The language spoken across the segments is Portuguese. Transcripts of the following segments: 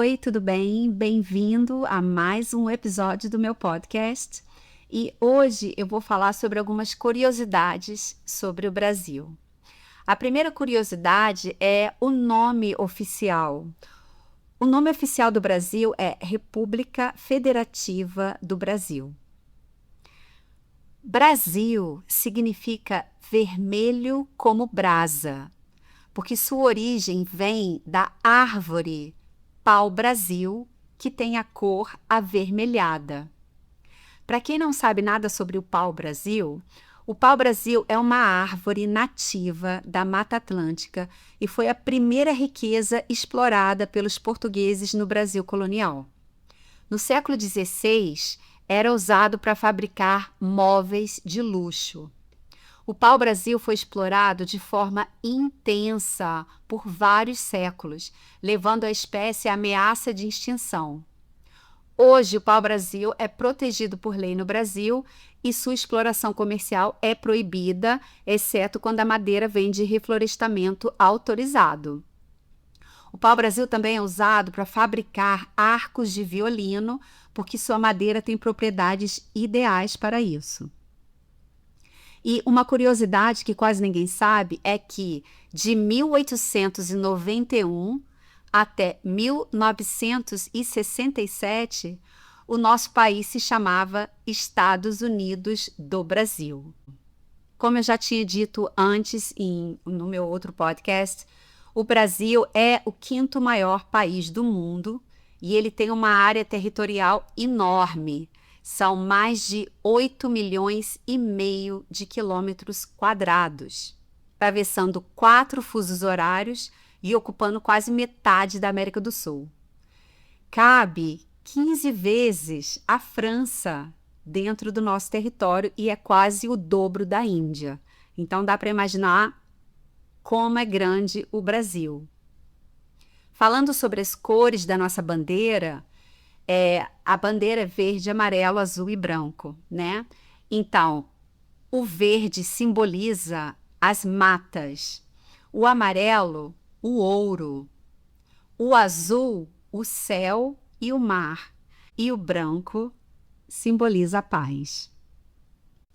Oi, tudo bem? Bem-vindo a mais um episódio do meu podcast. E hoje eu vou falar sobre algumas curiosidades sobre o Brasil. A primeira curiosidade é o nome oficial. O nome oficial do Brasil é República Federativa do Brasil. Brasil significa vermelho como brasa, porque sua origem vem da árvore pau-brasil, que tem a cor avermelhada. Para quem não sabe nada sobre o pau-brasil é uma árvore nativa da Mata Atlântica e foi a primeira riqueza explorada pelos portugueses no Brasil colonial. No século XVI, era usado para fabricar móveis de luxo. O pau-brasil foi explorado de forma intensa por vários séculos, levando a espécie à ameaça de extinção. Hoje, o pau-brasil é protegido por lei no Brasil e sua exploração comercial é proibida, exceto quando a madeira vem de reflorestamento autorizado. O pau-brasil também é usado para fabricar arcos de violino, porque sua madeira tem propriedades ideais para isso. E uma curiosidade que quase ninguém sabe é que de 1891 até 1967, o nosso país se chamava Estados Unidos do Brasil. Como eu já tinha dito antes no meu outro podcast, o Brasil é o quinto maior país do mundo e ele tem uma área territorial enorme. São mais de 8,5 milhões de quilômetros quadrados, atravessando 4 fusos horários e ocupando quase metade da América do Sul. Cabe 15 vezes a França dentro do nosso território e é quase o dobro da Índia. Então dá para imaginar como é grande o Brasil. Falando sobre as cores da nossa bandeira, a bandeira é verde, amarelo, azul e branco, né? Então, o verde simboliza as matas, o amarelo, o ouro, o azul, o céu e o mar, e o branco simboliza a paz.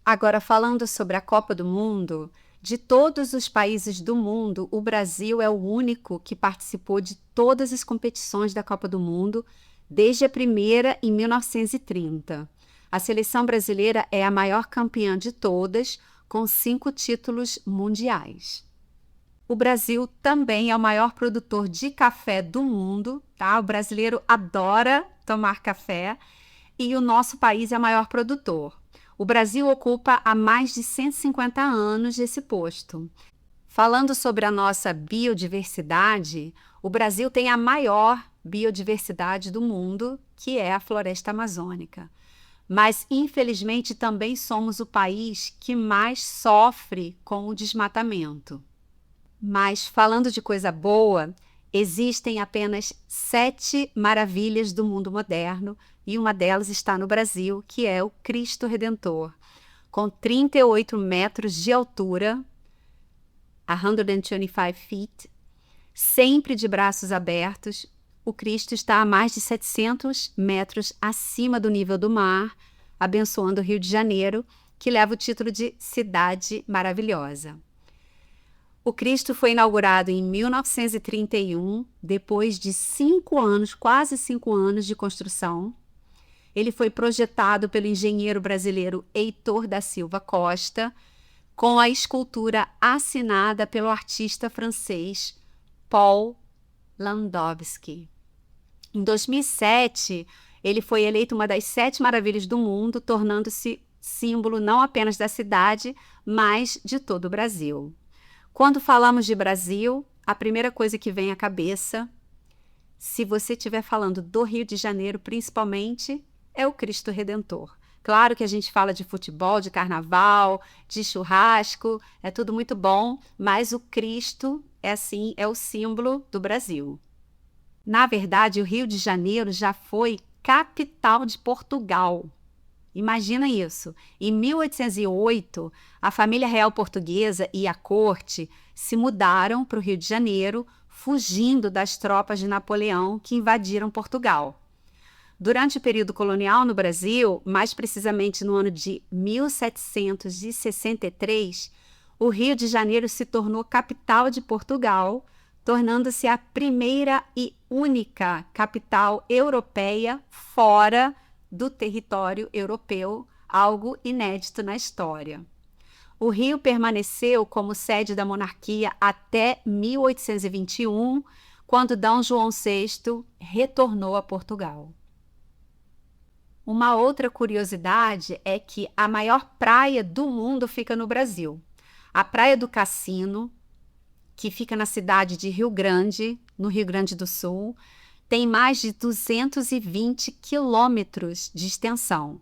Agora, falando sobre a Copa do Mundo, de todos os países do mundo, o Brasil é o único que participou de todas as competições da Copa do Mundo, desde a primeira em 1930. A seleção brasileira é a maior campeã de todas, com 5 títulos mundiais. O Brasil também é o maior produtor de café do mundo, tá? O brasileiro adora tomar café e o nosso país é o maior produtor. O Brasil ocupa há mais de 150 anos esse posto. Falando sobre a nossa biodiversidade, o Brasil tem a maior biodiversidade do mundo, que é a floresta amazônica. Mas, infelizmente, também somos o país que mais sofre com o desmatamento. Mas, falando de coisa boa, existem apenas 7 maravilhas do mundo moderno e uma delas está no Brasil, que é o Cristo Redentor, com 38 metros de altura, 125 feet, sempre de braços abertos. O Cristo está a mais de 700 metros acima do nível do mar, abençoando o Rio de Janeiro, que leva o título de Cidade Maravilhosa. O Cristo foi inaugurado em 1931, depois de 5 anos, quase 5 anos de construção. Ele foi projetado pelo engenheiro brasileiro Heitor da Silva Costa, com a escultura assinada pelo artista francês Paul Landowski. Em 2007, ele foi eleito uma das 7 maravilhas do mundo, tornando-se símbolo não apenas da cidade, mas de todo o Brasil. Quando falamos de Brasil, a primeira coisa que vem à cabeça, se você estiver falando do Rio de Janeiro principalmente, é o Cristo Redentor. Claro que a gente fala de futebol, de carnaval, de churrasco, é tudo muito bom, mas o Cristo é o símbolo do Brasil. Na verdade, o Rio de Janeiro já foi capital de Portugal. Imagina isso. Em 1808, a família real portuguesa e a corte se mudaram para o Rio de Janeiro, fugindo das tropas de Napoleão que invadiram Portugal. Durante o período colonial no Brasil, mais precisamente no ano de 1763, o Rio de Janeiro se tornou capital de Portugal, tornando-se a primeira e única capital europeia fora do território europeu, algo inédito na história. O Rio permaneceu como sede da monarquia até 1821, quando D. João VI retornou a Portugal. Uma outra curiosidade é que a maior praia do mundo fica no Brasil. A Praia do Cassino, que fica na cidade de Rio Grande, no Rio Grande do Sul, tem mais de 220 quilômetros de extensão,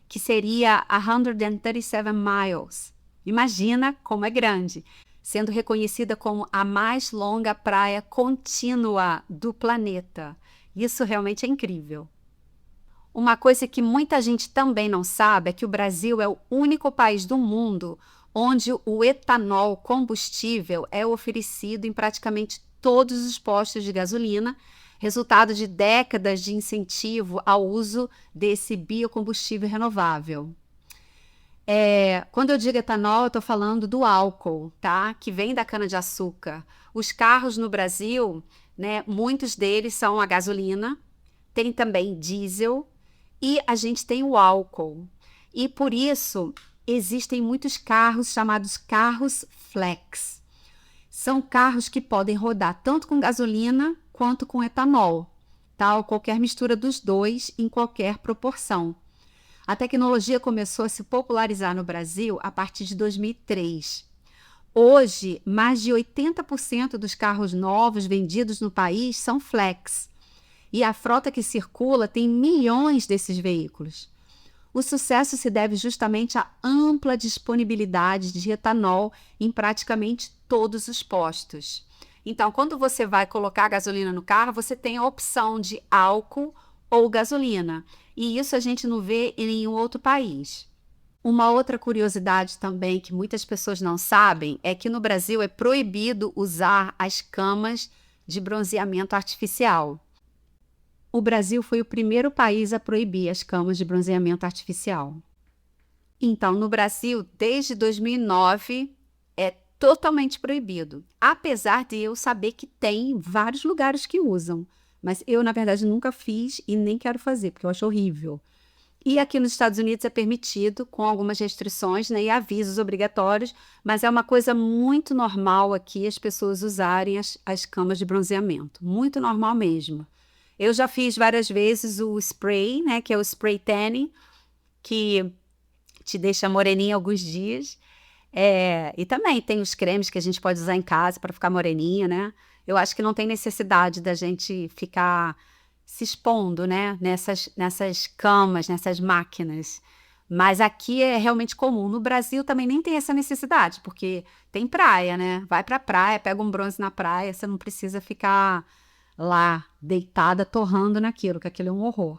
que seria 137 miles. Imagina como é grande, sendo reconhecida como a mais longa praia contínua do planeta. Isso realmente é incrível. Uma coisa que muita gente também não sabe é que o Brasil é o único país do mundo onde o etanol combustível é oferecido em praticamente todos os postos de gasolina, resultado de décadas de incentivo ao uso desse biocombustível renovável. Quando eu digo etanol, eu estou falando do álcool, tá? Que vem da cana-de-açúcar. Os carros no Brasil, né, muitos deles são a gasolina, tem também diesel e a gente tem o álcool. E por isso existem muitos carros chamados carros flex. São carros que podem rodar tanto com gasolina quanto com etanol, tá? Ou qualquer mistura dos dois em qualquer proporção. A tecnologia começou a se popularizar no Brasil a partir de 2003. Hoje, mais de 80% dos carros novos vendidos no país são flex. E a frota que circula tem milhões desses veículos. O sucesso se deve justamente à ampla disponibilidade de etanol em praticamente todos os postos. Então, quando você vai colocar gasolina no carro, você tem a opção de álcool ou gasolina. E isso a gente não vê em nenhum outro país. Uma outra curiosidade também que muitas pessoas não sabem é que no Brasil é proibido usar as camas de bronzeamento artificial. O Brasil foi o primeiro país a proibir as camas de bronzeamento artificial. Então, no Brasil, desde 2009, é totalmente proibido. Apesar de eu saber que tem vários lugares que usam. Mas eu, na verdade, nunca fiz e nem quero fazer, porque eu acho horrível. E aqui nos Estados Unidos é permitido, com algumas restrições, né, e avisos obrigatórios, mas é uma coisa muito normal aqui as pessoas usarem as camas de bronzeamento. Muito normal mesmo. Eu já fiz várias vezes o spray, né, que é o spray tanning, que te deixa moreninha alguns dias. E também tem os cremes que a gente pode usar em casa para ficar moreninha, né? Eu acho que não tem necessidade da gente ficar se expondo, né, nessas camas, nessas máquinas. Mas aqui é realmente comum. No Brasil também nem tem essa necessidade, porque tem praia, né? Vai para a praia, pega um bronze na praia, você não precisa ficar lá, deitada, torrando naquilo, que aquilo é um horror.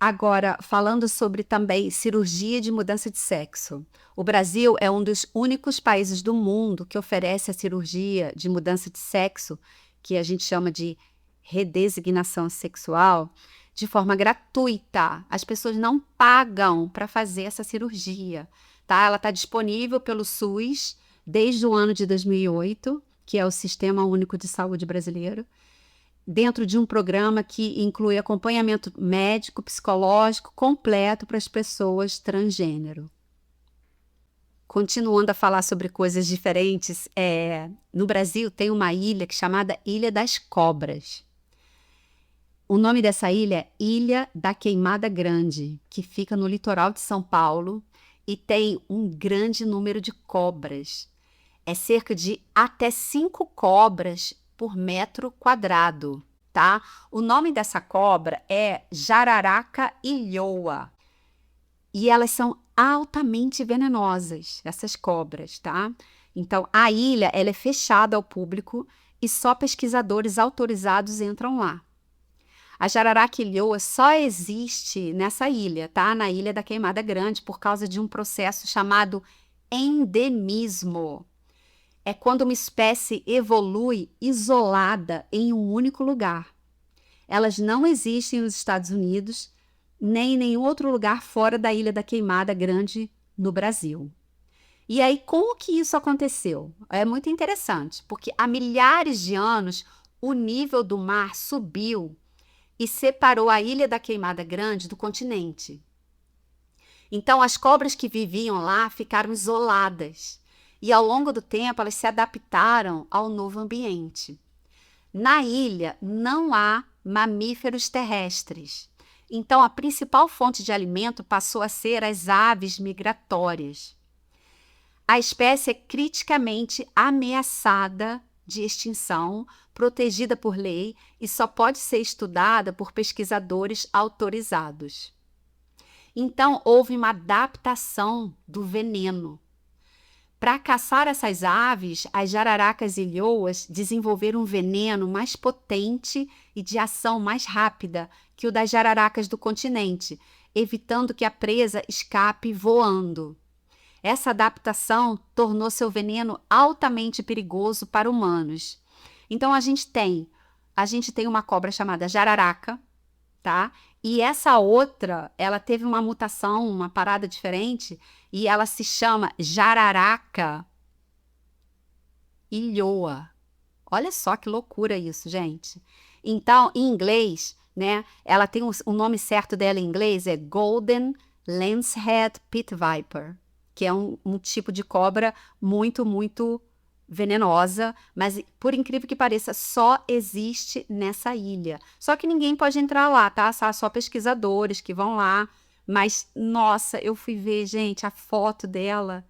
Agora, falando sobre também cirurgia de mudança de sexo. O Brasil é um dos únicos países do mundo que oferece a cirurgia de mudança de sexo, que a gente chama de redesignação sexual, de forma gratuita. As pessoas não pagam para fazer essa cirurgia, tá? Ela está disponível pelo SUS desde o ano de 2008, que é o Sistema Único de Saúde Brasileiro, dentro de um programa que inclui acompanhamento médico, psicológico completo para as pessoas transgênero. Continuando a falar sobre coisas diferentes, no Brasil tem uma ilha chamada Ilha das Cobras. O nome dessa ilha é Ilha da Queimada Grande, que fica no litoral de São Paulo e tem um grande número de cobras. É cerca de até 5 cobras por metro quadrado, tá? O nome dessa cobra é jararaca ilhoa. E elas são altamente venenosas, essas cobras, tá? Então, a ilha ela é fechada ao público e só pesquisadores autorizados entram lá. A jararaca ilhoa só existe nessa ilha, tá? Na Ilha da Queimada Grande, por causa de um processo chamado endemismo. é quando uma espécie evolui isolada em um único lugar. Elas não existem nos Estados Unidos, nem em nenhum outro lugar fora da Ilha da Queimada Grande, no Brasil. E aí, como que isso aconteceu? É muito interessante, porque há milhares de anos o nível do mar subiu e separou a Ilha da Queimada Grande do continente. Então, as cobras que viviam lá ficaram isoladas e, ao longo do tempo, elas se adaptaram ao novo ambiente. Na ilha não há mamíferos terrestres, então a principal fonte de alimento passou a ser as aves migratórias. A espécie é criticamente ameaçada de extinção, protegida por lei e só pode ser estudada por pesquisadores autorizados. Então, houve uma adaptação do veneno. Para caçar essas aves, as jararacas e lhoas desenvolveram um veneno mais potente e de ação mais rápida que o das jararacas do continente, evitando que a presa escape voando. Essa adaptação tornou seu veneno altamente perigoso para humanos. Então, a gente tem uma cobra chamada jararaca, tá? E essa outra, ela teve uma mutação, uma parada diferente, e ela se chama jararaca ilhoa. Olha só que loucura isso, gente. Então, em inglês, né, ela tem o nome certo dela em inglês é Golden Lancehead Pit Viper, que é um tipo de cobra muito, muito venenosa, mas por incrível que pareça, só existe nessa ilha. Só que ninguém pode entrar lá, tá? Só pesquisadores que vão lá. Mas, nossa, eu fui ver, gente, a foto dela,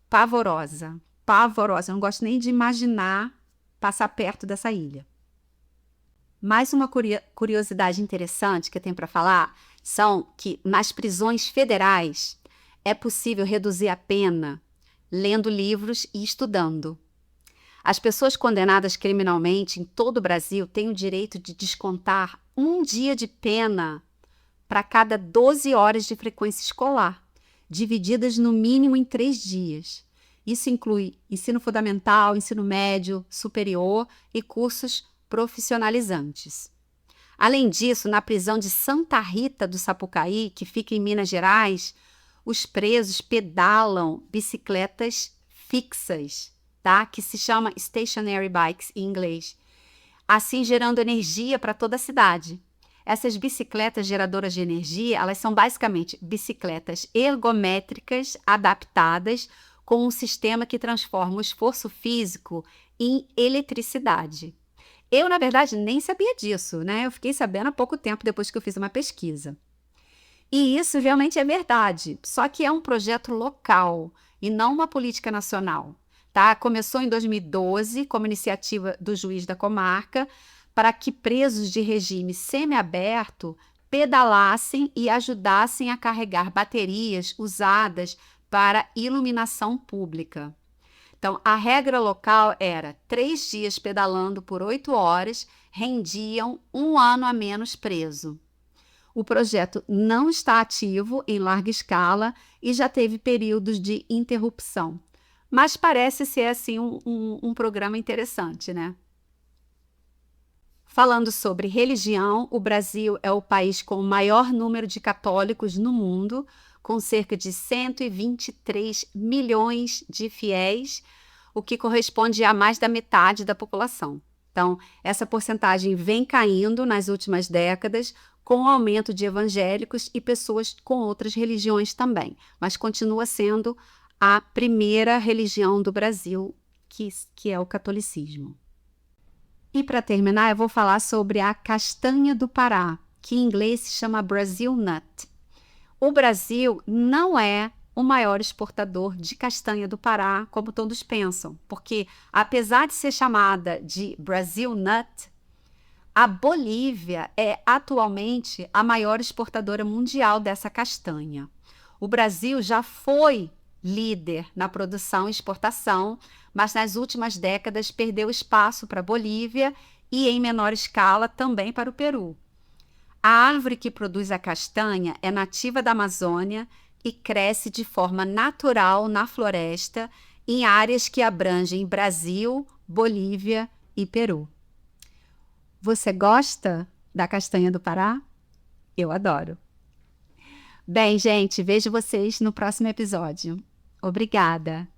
pavorosa, pavorosa. Eu não gosto nem de imaginar passar perto dessa ilha. Mais uma curiosidade interessante que eu tenho para falar são que nas prisões federais é possível reduzir a pena lendo livros e estudando. As pessoas condenadas criminalmente em todo o Brasil têm o direito de descontar um dia de pena para cada 12 horas de frequência escolar, divididas no mínimo em 3 dias. Isso inclui ensino fundamental, ensino médio, superior e cursos profissionalizantes. Além disso, na prisão de Santa Rita do Sapucaí, que fica em Minas Gerais, os presos pedalam bicicletas fixas, tá? Que se chama stationary bikes em inglês, assim gerando energia para toda a cidade. Essas bicicletas geradoras de energia, elas são basicamente bicicletas ergométricas adaptadas com um sistema que transforma o esforço físico em eletricidade. Eu, na verdade, nem sabia disso, né? Eu fiquei sabendo há pouco tempo depois que eu fiz uma pesquisa. E isso realmente é verdade, só que é um projeto local e não uma política nacional, tá? Começou em 2012 como iniciativa do juiz da comarca para que presos de regime semiaberto pedalassem e ajudassem a carregar baterias usadas para iluminação pública. Então, a regra local era 3 dias pedalando por 8 horas rendiam 1 ano a menos preso. O projeto não está ativo em larga escala e já teve períodos de interrupção. Mas parece ser assim um programa interessante, né? Falando sobre religião, o Brasil é o país com o maior número de católicos no mundo, com cerca de 123 milhões de fiéis, o que corresponde a mais da metade da população. Então, essa porcentagem vem caindo nas últimas décadas, com o aumento de evangélicos e pessoas com outras religiões também, mas continua sendo a primeira religião do Brasil, que é o catolicismo. E para terminar, eu vou falar sobre a castanha do Pará, que em inglês se chama Brazil Nut. O Brasil não é o maior exportador de castanha do Pará, como todos pensam, porque apesar de ser chamada de Brazil Nut, a Bolívia é atualmente a maior exportadora mundial dessa castanha. O Brasil já foi líder na produção e exportação, mas nas últimas décadas perdeu espaço para a Bolívia e, em menor escala, também para o Peru. A árvore que produz a castanha é nativa da Amazônia e cresce de forma natural na floresta em áreas que abrangem Brasil, Bolívia e Peru. Você gosta da castanha do Pará? Eu adoro. Bem, gente, vejo vocês no próximo episódio. Obrigada!